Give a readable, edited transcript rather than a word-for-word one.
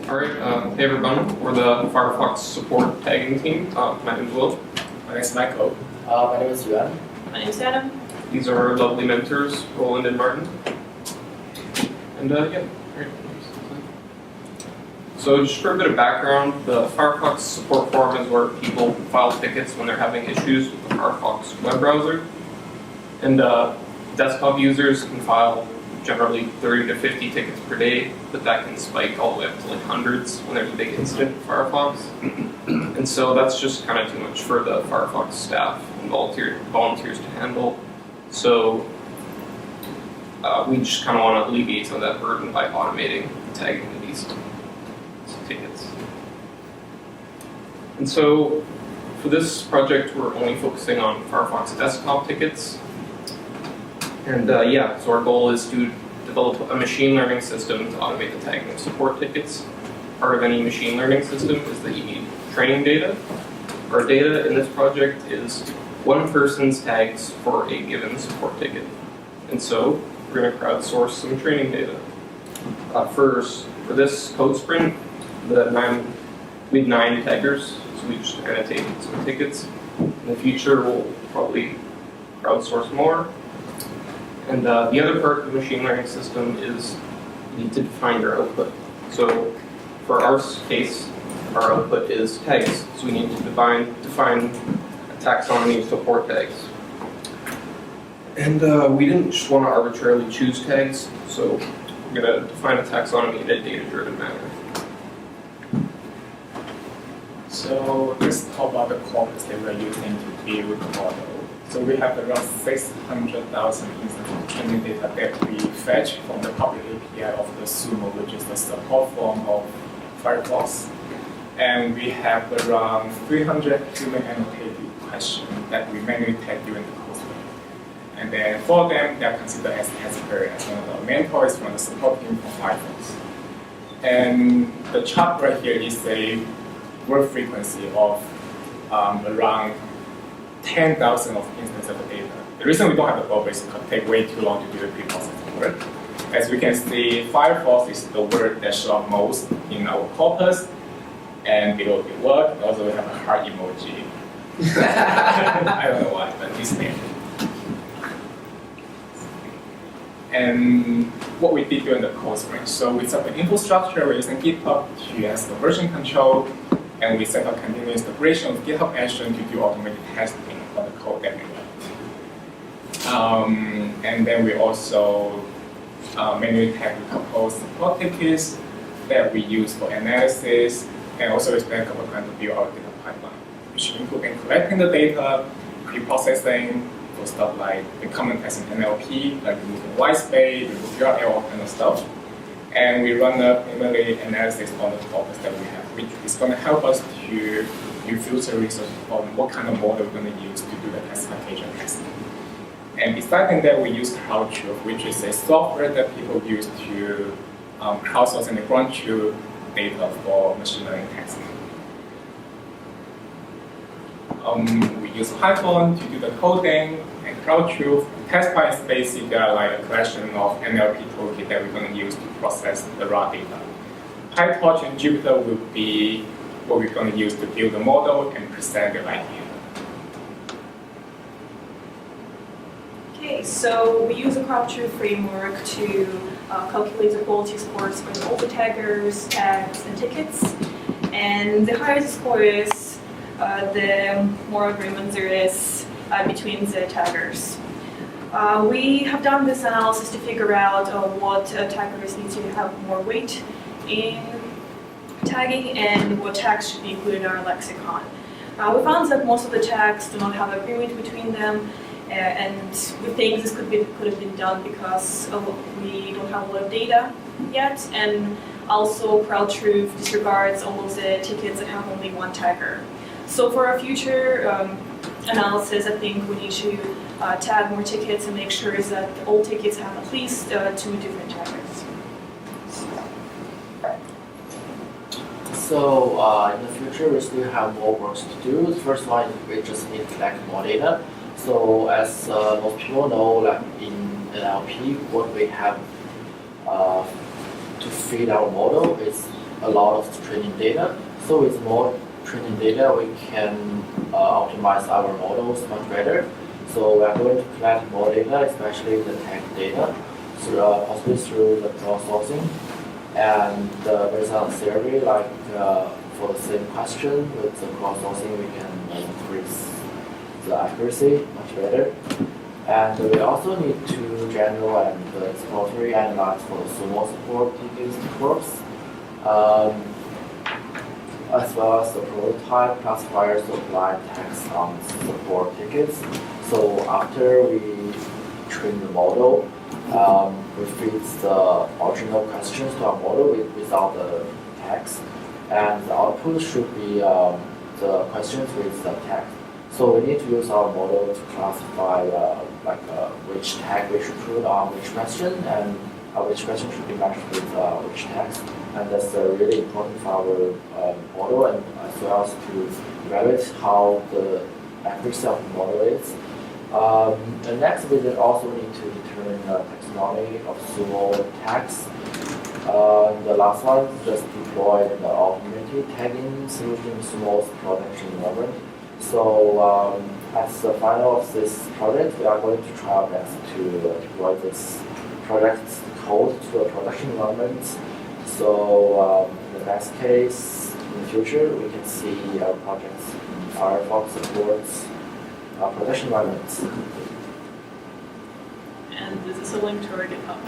Hey everyone, we're the Firefox support tagging team. My name is Will. My name is Michael. My name is Yuan. My name is Adam. These are our lovely mentors, Roland and Martin. And yeah, great. So just for a bit of background, the Firefox support forum is where people file tickets when they're having issues with the Firefox web browser. And desktop users can file generally 30 to 50 tickets per day, but that can spike all the way up to like hundreds when there's a big incident in Firefox. And so that's just kind of too much for the Firefox staff and volunteers to handle. So we just kind of want to alleviate some of that burden by automating the tagging of these tickets. And so for this project, we're only focusing on Firefox desktop tickets. And yeah, so our goal is to develop a machine learning system to automate the tagging of support tickets. Part of any machine learning system is that you need training data. Our data in this project is one person's tags for a given support ticket. And so we're going to crowdsource some training data. First, for this code sprint, we had 9 taggers, so we just annotated some tickets. In the future, we'll probably crowdsource more. And the other part of the machine learning system is you need to define your output. So for our case, our output is tags. So we need to define a taxonomy of support tags. And we didn't just want to arbitrarily choose tags, so we're going to define a taxonomy in a data-driven manner. So let's talk about the corpus that we're using to build the model. So we have around 600,000 instances of training data that we fetch from the public API of the SUMO, which is the support form of Firefox. And we have around 300 human annotated questions that we manually tag during the course. And then for them, they're considered as category as one of the mentors from the support team for Firefox. And the chart right here is a word frequency of around 10,000 of instances of data. The reason we don't have the buffer is it could take way too long to do the pre-processing work. As we can see, Firefox is the word that shows up most in our corpus, and below the word, also we have a heart emoji. I don't know why, but this name. And what we did during the code sprint. So we set the infrastructure, we're using GitHub to as the version control, and we set up continuous integration with GitHub action to do automated testing for the code that we write. And then we also manually tag the compose support tickets that we use for analysis, and also we spend a couple of times to build our data pipeline, which includes collecting the data, pre-processing, for stuff like the common tests in NLP, like removing white space, remove URL, all kind of stuff. And we run a preliminary analysis on the corpus that we have, which is going to help us to filter research on what kind of model we're going to use to do the classification testing. And besides that, we use CrowdTruth, which is a software that people use to crowdsource and ground truth data for machine learning testing. We use Python to do the coding, and CrowdTruth. TestPy is basically like a collection of NLP toolkit that we're going to use to process the raw data. PyTorch and Jupyter will be what we're going to use to build the model and present the idea. Okay, so we use a CrowdTruth framework to calculate the quality scores for the auto taggers, tags, and tickets. And the higher the score is, the more agreement there is between the taggers. We have done this analysis to figure out what taggers need to have more weight in tagging and what tags should be included in our lexicon. We found that most of the tags do not have agreement between them, and we think this could have been done because we don't have a lot of data yet, and also CrowdTruth disregards all of the tickets that have only one tagger. So for our future analysis, I think we need to tag more tickets and make sure that all tickets have at least 2 different taggers. So in the future, we still have more work to do. The first one is we just need to collect more data. So as most people know, like in NLP, what we have to feed our model is a lot of training data. So with more training data, we can optimize our models much better. So we are going to collect more data, especially the tag data, through, possibly through the crowdsourcing. And based on theory, like for the same question with the crowdsourcing, we can increase the accuracy much better. And we also need to general and exploratory analyze for the SUMO support tickets course, as well as the prototype classifiers to apply text on support tickets. So after we train the model, we feed the original questions to our model without the text, and the output should be the questions with the text. So we need to use our model to classify which tag we should put on which question, and which question should be matched with which text. And that's really important for our model, and as well as to evaluate how the accuracy of the model is. And next, we will also need to determine the taxonomy of SUMO tags. The last one, just deploy the augmented tagging solution in SUMO's production environment. So as the final of this project, we are going to try our best to deploy this project's code to a production environment. So in the best case, in the future, we can see our projects in Firefox supports production environments. And is this a link to our GitHub?